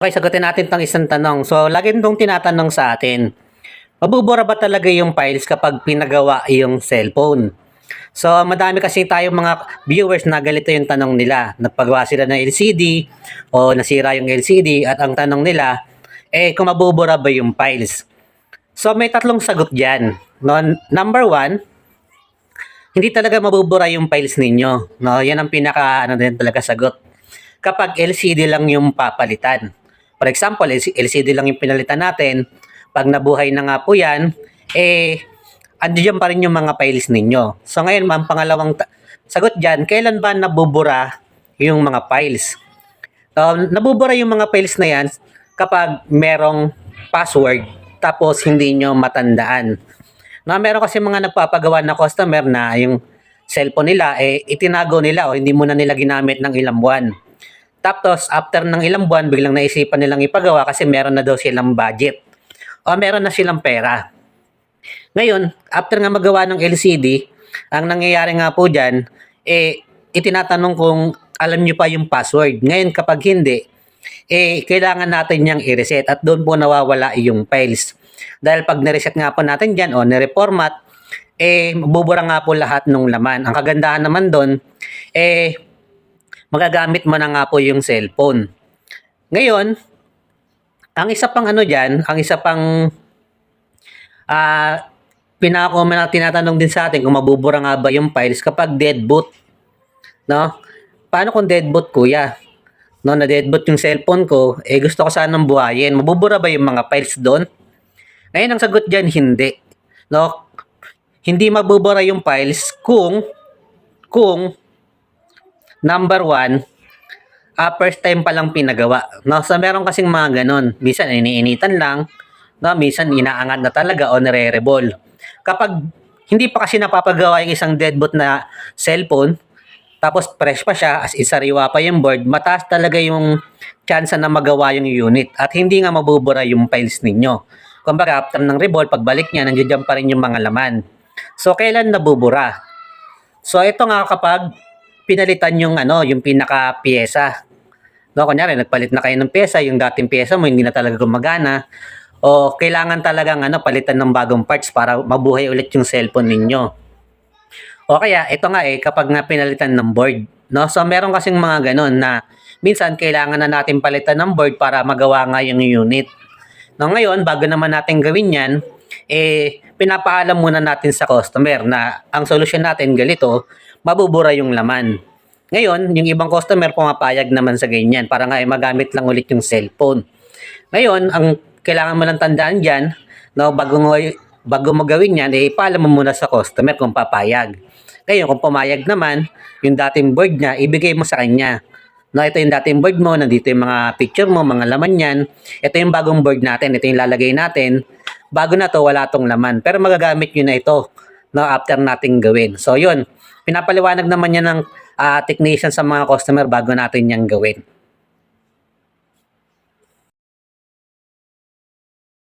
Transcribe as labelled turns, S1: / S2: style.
S1: Okay, sagutin natin 'tong isang tanong. So, lagi nitong tinatanong sa atin, mabubura ba talaga yung files kapag pinagawa yung cellphone? So, madami kasi tayong mga viewers na ganito yung tanong nila. Nagpagawa sila ng LCD o nasira yung LCD at ang tanong nila, kung mabubura ba yung files? So, may tatlong sagot diyan, no? Number one, hindi talaga mabubura yung files ninyo, no? Yan ang pinaka ano din talaga sagot. Kapag LCD lang yung papalitan. For example, LCD lang yung pinalitan natin, pag nabuhay na nga po yan, andiyan pa rin yung mga files ninyo. So ngayon, ang pangalawang sagot dyan, kailan ba nabubura yung mga files? Nabubura yung mga files na yan kapag merong password tapos hindi nyo matandaan. Meron kasi mga nagpapagawa na customer na yung cellphone nila, itinago nila o hindi muna nila ginamit ng ilang buwan. Tapos, after ng ilang buwan, biglang naisipan nilang ipagawa kasi meron na daw silang budget o meron na silang pera. Ngayon, after nga magawa ng LCD, ang nangyayari nga po dyan, itinatanong kung alam nyo pa yung password. Ngayon, kapag hindi, kailangan natin niyang i-reset at doon po nawawala yung files. Dahil pag na-reset nga po natin dyan o na-reformat, mabubura nga po lahat ng laman. Ang kagandahan naman doon, magagamit mo na nga po yung cellphone. Ngayon, ang isa pang ano dyan, ang isa pang pinaka-common na tinatanong din sa atin kung mabubura nga ba yung files kapag dead boot. No? Paano kung dead boot, kuya? No, na dead boot yung cellphone ko, gusto ko sanang buhayin. Mabubura ba yung mga files doon? Ngayon, ang sagot dyan, hindi. No? Hindi mabubura yung files kung number one, first time pa lang pinagawa. No? So, meron kasing mga ganon. Minsan, iniinitan lang. No? Minsan, inaangat na talaga o nare-rebol. Kapag hindi pa kasi napapagawa yung isang deadboot na cellphone, tapos fresh pa siya, as in sariwa pa yung board, mataas talaga yung chance na magawa yung unit. At hindi nga mabubura yung files ninyo. Kumbaga, after ng rebol, pagbalik niya, nandiyan pa rin yung mga laman. So, kailan nabubura? So, ito nga kapag pinalitan yung yung pinaka-pyesa. No, kunyari, nagpalit na kayo ng pyesa, yung dating pyesa mo hindi na talaga gumagana, o kailangan talagang palitan ng bagong parts para mabuhay ulit yung cellphone ninyo. O kaya, ito nga kapag nga pinalitan ng board. No? So, meron kasing mga ganun na minsan kailangan na natin palitan ng board para magawa nga yung unit. No, ngayon, bago naman natin gawin yan, pinapaalam muna natin sa customer na ang solusyon natin ganito, mabubura yung laman. Ngayon, yung ibang customer pumapayag naman sa ganyan para nga magamit lang ulit yung cellphone. Ngayon, ang kailangan mo lang tandaan dyan, no, bago mo gawin yan, ipaalam mo muna sa customer kung papayag. Ngayon, kung pumayag naman, yung dating board niya, ibigay mo sa kanya. No, ito yung dating board mo, nandito yung mga picture mo, mga laman yan. Ito yung bagong board natin, ito yung lalagay natin. Bago na to, wala tong laman. Pero magagamit nyo na ito, no, after nating gawin. So, yun. Pinapaliwanag naman yan ng technician sa mga customer bago natin yan gawin.